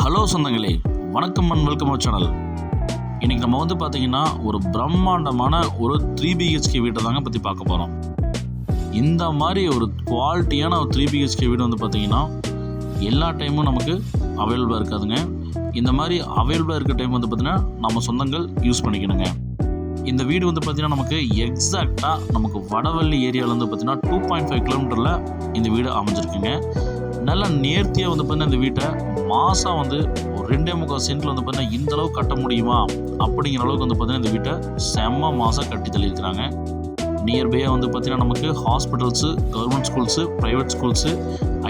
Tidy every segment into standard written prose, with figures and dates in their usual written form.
Hello சொந்தங்களே, வணக்கம் and welcome our channel. இன்றைக்கி நம்ம பார்த்திங்கன்னா ஒரு பிரம்மாண்டமான ஒரு 3 BHK வீட்டை தாங்க பற்றி பார்க்க போகிறோம். இந்த மாதிரி ஒரு குவாலிட்டியான ஒரு 3 BHK வீடு பார்த்திங்கன்னா எல்லா டைமும் நமக்கு அவைலபிளாக இருக்காதுங்க. இந்த மாதிரி அவைலபிளாக இருக்க டைம் பார்த்திங்கன்னா நம்ம சொந்தங்கள் யூஸ் பண்ணிக்கணுங்க. இந்த வீடு பார்த்திங்கன்னா நமக்கு எக்ஸாக்டாக நமக்கு வடவள்ளி ஏரியாவில் பார்த்திங்கன்னா 2.5 கிலோமீட்டரில் இந்த வீடு அமைஞ்சிருக்குங்க. நல்லா நேர்த்தியாக பார்த்திங்கன்னா இந்த வீட்டை மாதம் ஒரு 2.25 சென்ட்டில் பார்த்திங்கன்னா இந்தளவு கட்ட முடியுமா அப்படிங்கிற அளவுக்கு பார்த்திங்கன்னா இந்த வீட்டை செம்ம மாதம் கட்டி தள்ளியிருக்கிறாங்க. நியர்பையாக பார்த்திங்கன்னா நமக்கு hospitals, government schools, private schools,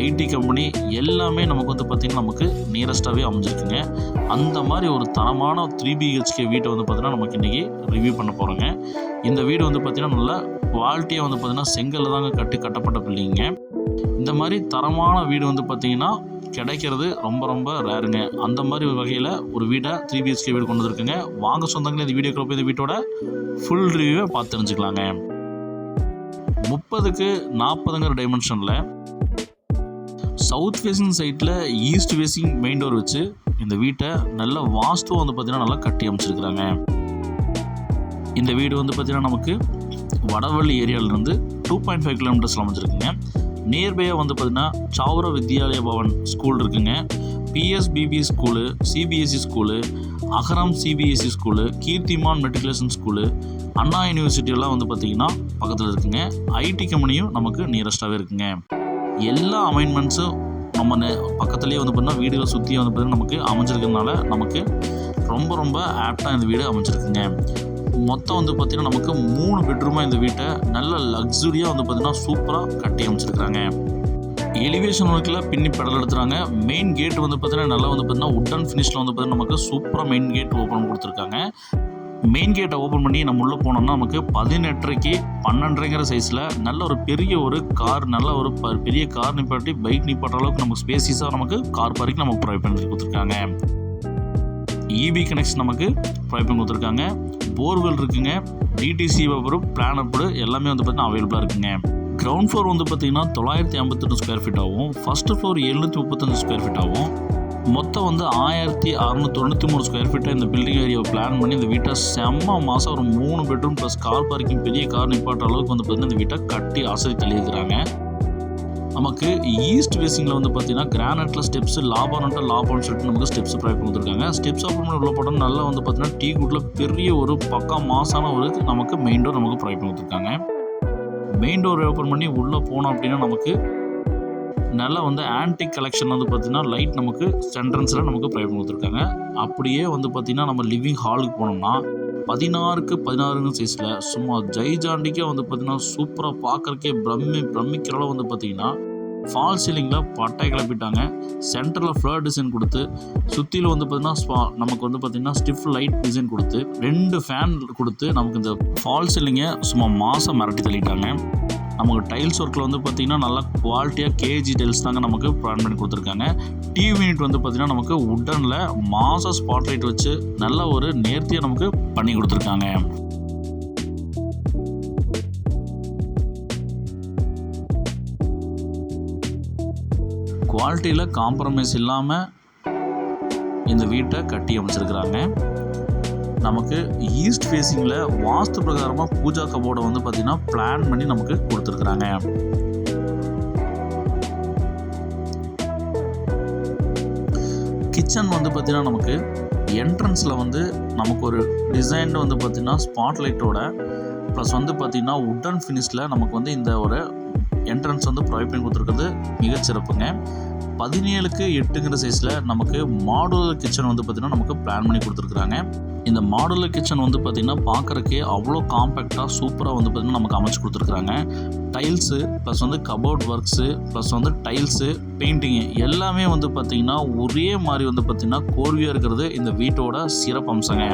IT company எல்லாமே நமக்கு பார்த்திங்கன்னா நமக்கு நியரஸ்ட்டாகவே அமைஞ்சிருக்குங்க. அந்த மாதிரி ஒரு தரமான 3 BHK வீட்டை பார்த்திங்கன்னா நமக்கு இன்றைக்கி ரிவ்யூ பண்ண போகிறோங்க. இந்த வீடு பார்த்திங்கன்னா நல்ல குவாலிட்டியாக பார்த்திங்கன்னா செங்கல்ல தாங்க கட்டப்பட்ட பில்டிங்க. இந்த மாதிரி தரமான வீடு பார்த்திங்கன்னா கிடைக்கிறது ரொம்ப ரொம்ப ரேருங்க. அந்த மாதிரி ஒரு வகையில் ஒரு வீடை 3 BHK வீடு கொண்டு வந்துருக்குங்க. வாங்க சொந்தங்களே, இந்த வீடியோக்குள்ள போய் இந்த வீட்டோட ஃபுல் ரிவ்யூவை பார்த்து தெரிஞ்சுக்கலாங்க. 30க்கு 40ங்கிற டைமென்ஷனில் சவுத் ஃபேஸிங் சைட்டில் ஈஸ்ட் ஃபேஸிங் மெயின் டோர் வச்சு இந்த வீட்டை நல்ல வாஸ்துவை பார்த்திங்கன்னா நல்லா கட்டி அமைச்சிருக்கிறாங்க. இந்த வீடு பார்த்திங்கன்னா நமக்கு வடவள்ளி ஏரியாவிலேருந்து 2.5 கிலோமீட்டர்ஸில் அமைஞ்சிருக்குங்க. நியர்பையாக பார்த்திங்கன்னா சாவர வித்யாலயா பவன் ஸ்கூல் இருக்குங்க. PSBB school, CBSE school, Agaram CBSE school, Keerthiman matriculation school, Anna யூனிவர்சிட்டியெல்லாம் பார்த்திங்கன்னா பக்கத்தில் இருக்குங்க. ஐடி கம்பெனியும் நமக்கு நியரஸ்ட்டாகவே இருக்குங்க. எல்லா அமைன்மெண்ட்ஸும் நம்ம பக்கத்துலேயே பார்த்திங்கன்னா வீடுகளை சுற்றி பார்த்திங்கன்னா நமக்கு அமைஞ்சிருக்கிறதுனால நமக்கு ரொம்ப ரொம்ப ஆப்டாக இந்த வீடு அமைஞ்சிருக்குங்க. மொத்தம் பார்த்திங்கன்னா நமக்கு 3 பெட்ரூமாக இந்த வீட்டை நல்ல லக்ஸுரியாக பார்த்திங்கன்னா சூப்பராக கட்டி அமைச்சிருக்கிறாங்க. எலிவேஷன் ஒர்க்கில் பின்னி பெடல் எடுத்துகிறாங்க. மெயின் கேட் பார்த்திங்கன்னா நல்லா பார்த்திங்கன்னா உட்டன் ஃபினிஷில் பார்த்திங்கன்னா நமக்கு சூப்பராக மெயின் கேட் ஓப்பன் கொடுத்துருக்காங்க. மெயின் கேட்டை ஓப்பன் பண்ணி நம்ம உள்ளே போனோம்னா நமக்கு 18.5க்கு 12.5ங்கிற சைஸில் நல்ல ஒரு பெரிய ஒரு கார், நல்ல ஒரு பெரிய கார் நிப்பாட்டி பைக் நிப்பாட்டுற அளவுக்கு நமக்கு ஸ்பேசிஸாக நமக்கு கார் பார்க்கிங் நமக்கு ப்ரொவைட் பண்ணி கொடுத்துருக்காங்க. EB கனெக்ஷன் நமக்கு ப்ரொவைட் பண்ணி கொடுத்துருக்காங்க. போர்வெல் இருக்குங்க. DTC அப்புறம் பிளான் அப்பு எல்லாமே பார்த்திங்கன்னா அவைலபிளாக இருக்குங்க. கிரவுண்ட் ஃப்ளோர் பார்த்திங்கன்னா 958 ஸ்கொயர் ஃபீட்டாகவும், ஃபஸ்ட்டு ஃப்ளோர் 735 ஸ்கொயர் ஃபீட்டாகவும், மொத்தம் 1693 ஸ்கொயர் ஃபீட்டாக இந்த பில்டிங் ஏரியாவை பிளான் பண்ணி இந்த வீட்டை செம்ம மாதம் ஒரு 3 பெட்ரூம் ப்ளஸ் கார் பார்க்கிங் பெரிய கார் நிப்பாட்டுற அளவுக்கு பார்த்திங்கன்னா இந்த வீட்டை கட்டி ஆசை தள்ளியிருக்கிறாங்க. நமக்கு ஈஸ்ட் ஃபேஸிங்கில் பார்த்திங்கன்னா கிரானைட்டில் ஸ்டெப்ஸு லாபான்னு சொல்லிட்டு நமக்கு ஸ்டெப்ஸ் ப்ரொவைட் கொடுத்துருக்காங்க. ஸ்டெப்ஸ் ஓப்பன் பண்ணி உள்ள போட்டோம் நல்லா பார்த்திங்கன்னா டீ குட்டில் பெரிய ஒரு பக்கா மாசான ஒரு நமக்கு மெயின் டோர் நமக்கு ப்ரொவைட் பண்ணி கொடுத்துருக்காங்க. மெயின் டோர் ஓப்பன் பண்ணி உள்ளே போனோம் அப்படின்னா நமக்கு நல்லா ஆன்டிக் கலெக்ஷன் பார்த்திங்கன்னா லைட் நமக்கு சென்ட்ரன்ஸில் நமக்கு ப்ரொவைட் பண்ணி கொடுத்துருக்காங்க. அப்படியே பார்த்திங்கன்னா நம்ம லிவிங் ஹாலுக்கு போனோம்னா 16க்கு 16 சைஸில் சும்மா ஜெய்ஜாண்டிக்காக பார்த்திங்கன்னா சூப்பராக பார்க்குறக்கே பிரமிக்கிற அளவு பார்த்திங்கன்னா ஃபால் சீலிங்கில் பட்டை கிளப்பிட்டாங்க. சென்டரில் ஃப்ளவர் டிசைன் கொடுத்து சுற்றிலும் பார்த்திங்கன்னா நமக்கு பார்த்திங்கன்னா ஸ்டிஃப் லைட் டிசைன் கொடுத்து 2 ஃபேன் கொடுத்து நமக்கு இந்த ஃபால் சீலிங்கை சும்மா மாதம் மிரட்டி தள்ளிட்டாங்க. நமக்கு டைல்ஸ் ஒர்க்கில் பார்த்திங்கன்னா நல்லா குவாலிட்டியாக KG டைல்ஸ் தாங்க நமக்கு ப்ளான் பண்ணி கொடுத்துருக்காங்க. டிவி யூனிட் பார்த்திங்கன்னா நமக்கு உட்டனில் மாதம் ஸ்பாட்லைட் வச்சு நல்ல ஒரு நேர்த்தியாக நமக்கு பண்ணி கொடுத்துருக்காங்க. குவாலிட்டியில் காம்ப்ரமைஸ் இல்லாமல் இந்த வீட்டை கட்டி அமைச்சிருக்கிறாங்க. நமக்கு ஈஸ்ட் ஃபேஸிங்கில் வாஸ்து பிரகாரமாக பூஜா கபோர்டை பார்த்திங்கன்னா பிளான் பண்ணி நமக்கு கொடுத்துருக்குறாங்க. கிச்சன் பார்த்திங்கன்னா நமக்கு என்ட்ரன்ஸில் நமக்கு ஒரு டிசைன் பார்த்திங்கன்னா ஸ்பாட்லைட்டோட ப்ளஸ் பார்த்திங்கன்னா உட்டன் ஃபினிஷில் நமக்கு இந்த ஒரு என்ட்ரன்ஸ் ப்ரொவைட் பண்ணி கொடுத்துருக்கிறது மிகச்சிறப்புங்க. 17க்கு 8ங்கிற சைஸில் நமக்கு மாடுலர் கிச்சன் பார்த்திங்கன்னா நமக்கு பிளான் பண்ணி கொடுத்துருக்குறாங்க. இந்த மாடுலர் கிச்சன் பார்த்திங்கன்னா பார்க்குறக்கே அவ்வளோ காம்பேக்டாக சூப்பராக பார்த்திங்கன்னா நமக்கு அமைச்சு கொடுத்துருக்குறாங்க. Tiles plus cupboard works plus tiles painting எல்லாமே பார்த்திங்கன்னா ஒரே மாதிரி பார்த்திங்கன்னா கோர்வையாக இருக்கிறது இந்த வீட்டோட சிறப்பு அம்சங்க.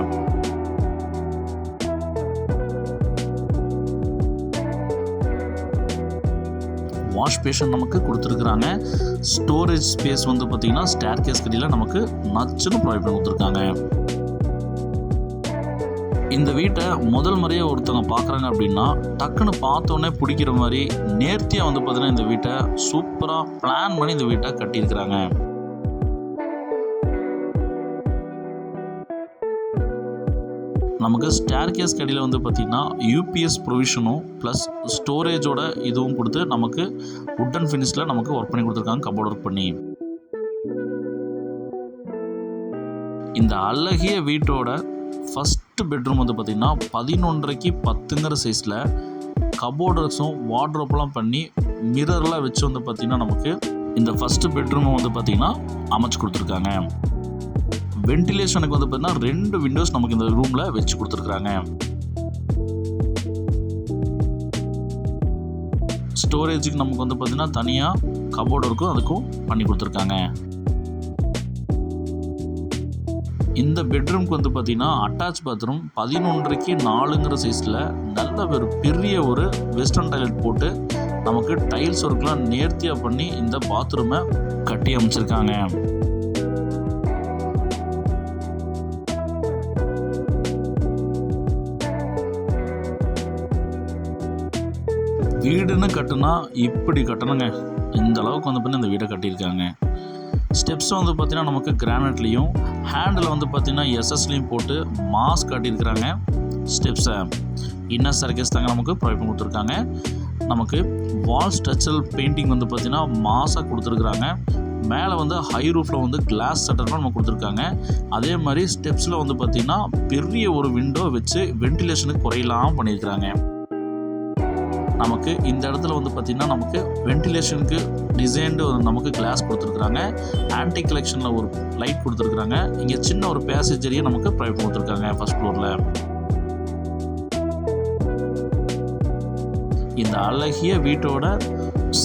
வாஷ் பேஷன் நமக்கு கொடுத்துருக்குறாங்க. ஸ்டோரேஜ் ஸ்பேஸ் பார்த்திங்கன்னா ஸ்டேர் கேஸ் கடியில் நமக்கு நச்சுன்னு ப்ரொவைட் பண்ணி கொடுத்துருக்காங்க. இந்த வீட்டை முதல் முறையாக ஒருத்தவங்க பார்க்குறாங்க அப்படின்னா டக்குன்னு பார்த்தோன்னே பிடிக்கிற மாதிரி நேர்த்தியாக பார்த்தீங்கன்னா இந்த வீட்டை சூப்பராக பிளான் பண்ணி இந்த வீட்டை கட்டியிருக்கிறாங்க. நமக்கு ஸ்டேர்கேஸ் கடியில் வந்து பார்த்திங்கன்னா யூபிஎஸ் ப்ரொவிஷனும் ப்ளஸ் ஸ்டோரேஜோட இதுவும் கொடுத்து நமக்கு வுட்டன் ஃபினிஷில் நமக்கு ஒர்க் பண்ணி கொடுத்துருக்காங்க, கபோர்ட் ஒர்க் பண்ணி. இந்த அழகிய வீட்டோட ஃபஸ்ட்டு பெட்ரூம் வந்து பார்த்திங்கன்னா 11.5 10ங்கிற சைஸில் கபோர்டர்ஸும் வார்ட்ரோப்லாம் பண்ணி மிரர்லாம் வச்சு வந்து பார்த்திங்கன்னா நமக்கு இந்த ஃபஸ்ட்டு பெட்ரூமை வந்து பார்த்திங்கன்னா அமைச்சு கொடுத்துருக்காங்க. வென்டிலேஷனுக்கு வந்து பார்த்திங்கன்னா 2 விண்டோஸ் நமக்கு இந்த ரூமில் வச்சு கொடுத்துருக்குறாங்க. ஸ்டோரேஜுக்கு நமக்கு வந்து பார்த்திங்கன்னா தனியாக கபோர்டு இருக்கும், அதுக்கும் பண்ணி கொடுத்துருக்காங்க. இந்த பெட்ரூம்க்கு வந்து பார்த்திங்கன்னா அட்டாச் பாத்ரூம் 11.5 4ங்கிற சைஸில் நல்ல ஒரு பெரிய ஒரு வெஸ்டர்ன் டாய்லெட் போட்டு நமக்கு டைல்ஸ் ஒர்க்லாம் நேர்த்தியாக பண்ணி இந்த பாத்ரூமை கட்டி அமைச்சிருக்காங்க. வீடுன்னு கட்டுனா இப்படி கட்டணுங்க, இந்த அளவுக்கு வந்து பார்த்தீங்கன்னா இந்த வீடை கட்டியிருக்காங்க. ஸ்டெப்ஸ் வந்து பார்த்திங்கன்னா நமக்கு கிரானைட்லேயும் ஹேண்டில் வந்து பார்த்திங்கன்னா எஸ்எஸ்லேயும் போட்டு மாஸ் காட்டியிருக்கிறாங்க. ஸ்டெப்ஸை இன்னர் சர்க்கேஸ் தாங்க நமக்கு ப்ரொவைட் பண்ணி கொடுத்துருக்காங்க. நமக்கு வால் ஸ்ட்ரக்சரல் பெயிண்டிங் வந்து பார்த்திங்கன்னா மாஸாக கொடுத்துருக்குறாங்க. மேலே வந்து ஹை ரூஃபில் வந்து கிளாஸ் ஷட்டர்லாம் நமக்கு கொடுத்துருக்காங்க. அதே மாதிரி ஸ்டெப்ஸில் வந்து பார்த்திங்கன்னா பெரிய ஒரு விண்டோ வச்சு வென்டிலேஷனுக்கு குறையில்லாமல் பண்ணியிருக்கிறாங்க. நமக்கு இந்த இடத்துல வந்து பார்த்திங்கன்னா நமக்கு வென்டிலேஷனுக்கு டிசைன்டு நமக்கு கிளாஸ் கொடுத்துருக்குறாங்க. ஆன்டி கலெக்ஷனில் ஒரு லைட் கொடுத்துருக்குறாங்க. இங்கே சின்ன ஒரு பேசேஜரியை நமக்கு ப்ரொவைட் கொடுத்துருக்காங்க ஃபர்ஸ்ட் ஃப்ளோரில். இந்த அழகிய வீட்டோட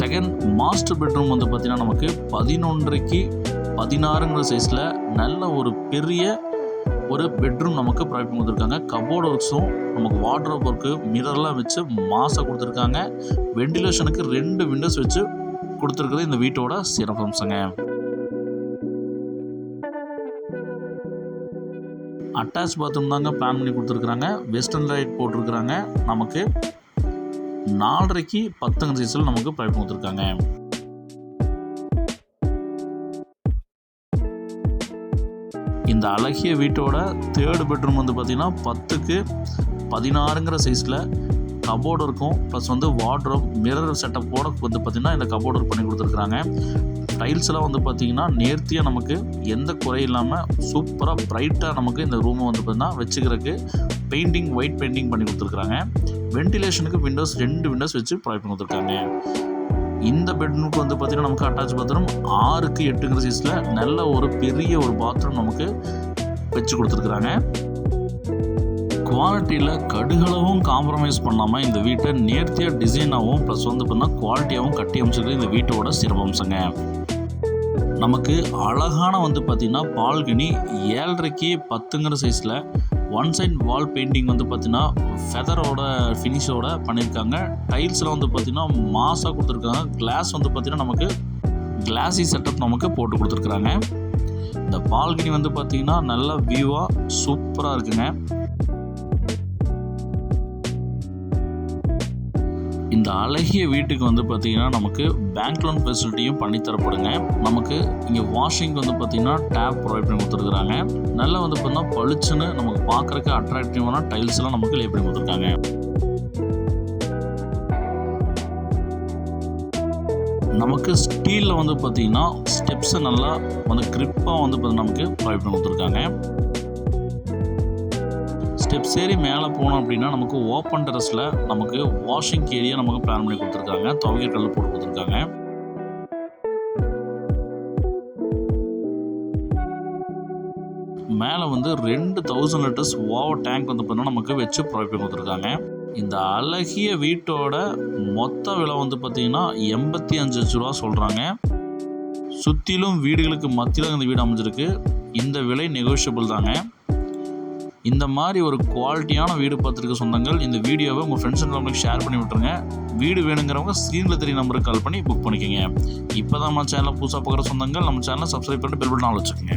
செகண்ட் மாஸ்டர் பெட்ரூம் வந்து பார்த்திங்கன்னா நமக்கு 11.5 16ங்கிற சைஸில் நல்ல ஒரு பெரிய ஒரு பெட்ரூம் நமக்கு ப்ரொவைட் பண்ணி கொடுத்துருக்காங்க. கபோர்ட் ஒர்க்ஸும் நமக்கு வார்ட்ரோப் ஒர்க்கு மிரர்லாம் வச்சு மாஸாக கொடுத்துருக்காங்க. வென்டிலேஷனுக்கு 2 விண்டோஸ் வச்சு கொடுத்துருக்குறது இந்த வீட்டோட சிறப்பம்சங்க. அட்டாச் பாத்ரூம் தாங்க பிளான் பண்ணி கொடுத்துருக்குறாங்க. வெஸ்டர்ன் லைட் போட்டிருக்கிறாங்க. நமக்கு 4.5 10ங்கிற சைஸில் நமக்கு ப்ரொவைட் பண்ணி கொடுத்துருக்காங்க. இந்த அழகிய வீட்டோட தேர்டு பெட்ரூம் வந்து பார்த்திங்கன்னா 10க்கு 16ங்கிற சைஸில் கபோர்டு இருக்கும், ப்ளஸ் வந்து வார்ட்ரோப் மிரர் செட்டப்போட வந்து பார்த்திங்கன்னா இந்த கபோர்டு ஒர்க் பண்ணி கொடுத்துருக்குறாங்க. டைல்ஸ்லாம் வந்து பார்த்திங்கன்னா நேர்த்தியாக நமக்கு எந்த குறை இல்லாமல் சூப்பராக ப்ரைட்டாக நமக்கு இந்த ரூமை வந்து பார்த்திங்கன்னா வச்சுக்கிறதுக்கு பெயிண்டிங் ஒயிட் பெயிண்டிங் பண்ணி கொடுத்துருக்குறாங்க. வென்டிலேஷனுக்கு விண்டோஸ் 2 விண்டோஸ் வச்சு ப்ரொவைட் பண்ணி கொடுத்துருக்காங்க. இந்த பெட்ரூமுக்கு வந்து பார்த்திங்கன்னா நமக்கு அட்டாச் பாத்ரூம் 6க்கு 8ங்கிற சைஸில் நல்ல ஒரு பெரிய ஒரு பாத்ரூம் நமக்கு வச்சு கொடுத்துருக்குறாங்க. குவாலிட்டியில் கடுகளவும் காம்ப்ரமைஸ் பண்ணாமல் இந்த வீட்டை நேர்த்தியாக டிசைனாகவும் ப்ளஸ் வந்து பார்த்தீங்கன்னா குவாலிட்டியாகவும் கட்டி அமைச்சிருக்கிறது இந்த வீட்டோட சிறப்பம்சங்க. நமக்கு அழகான வந்து பார்த்திங்கன்னா பால்கனி 7.5 10ங்கிற சைஸில் ஒன் சைட் வால் பெயிண்டிங் வந்து பார்த்திங்கன்னா ஃபெதரோட ஃபினிஷோட பண்ணியிருக்காங்க. டைல்ஸ்லாம் வந்து பார்த்திங்கன்னா மாஸாக கொடுத்துருக்காங்க. கிளாஸ் வந்து பார்த்திங்கன்னா நமக்கு கிளாஸி செட்டப் நமக்கு போட்டு கொடுத்துருக்குறாங்க. இந்த பால்கனி வந்து பார்த்திங்கன்னா நல்ல வியூவாக சூப்பராக இருக்குங்க. இந்த அழகிய வீட்டுக்கு வந்து பார்த்திங்கன்னா நமக்கு பேங்க் லோன் ஃபெசிலிட்டியும் பண்ணித்தரப்படுங்க. நமக்கு இங்கே வாஷிங்க்கு வந்து பார்த்திங்கன்னா டேப் ப்ரொவைட் பண்ணி கொடுத்துருக்குறாங்க. நல்லா வந்து பார்த்தீங்கன்னா பளிச்சுன்னு நமக்கு பார்க்குறக்கு அட்ராக்டிவான டைல்ஸ்லாம் நமக்கு லே பண்ணி கொடுத்துருக்காங்க. நமக்கு ஸ்டீலில் வந்து பார்த்திங்கன்னா ஸ்டெப்ஸை நல்லா வந்து கிரிப்பாக வந்து பார்த்திங்கன்னா நமக்கு ப்ரொவைட் பண்ணி கொடுத்துருக்காங்க. ஸ்டெப்ஸ் ஏறி மேலே போனோம் அப்படின்னா நமக்கு ஓப்பன் டெரஸில் நமக்கு வாஷிங் ஏரியா நமக்கு பிளான் பண்ணி கொடுத்துருக்காங்க. துவைக்க கல் போட்டு கொடுத்துருக்காங்க. மேலே வந்து 2000 லிட்டர்ஸ் ஓவர் டேங்க் வந்து பார்த்தீங்கன்னா நமக்கு வச்சு ப்ரொவைட் பண்ணி கொடுத்துருக்காங்க. இந்த அழகிய வீட்டோட மொத்த விலை வந்து பார்த்திங்கன்னா 85 லட்ச ரூபா சொல்கிறாங்க. சுற்றிலும் வீடுகளுக்கு மத்தியில் இந்த வீடு அமைஞ்சிருக்கு. இந்த விலை நெகோஷியபிள் தாங்க. இந்த மாதிரி ஒரு குவாலிட்டியான வீடு பார்த்துருக்க சொந்தங்கள் இந்த வீடியோவை உங்கள் ஃப்ரெண்ட்ஸ் அண்ட் ஃபேமிலிக்கு ஷேர் பண்ணி விட்டுருங்க. வீடு வேணுங்கிறவங்க ஸ்க்ரீனில் தெரிய நம்பருக்கு கால் பண்ணி புக் பண்ணிக்கோங்க. இப்போ தான் நம்ம சேனலை புதுசாக பார்க்குற சொந்தங்கள் நம்ம சேனலை சப்ஸ்கிரைப் பண்ணிட்டு பெல் பட்டன் ஆல் வச்சுக்கோங்க.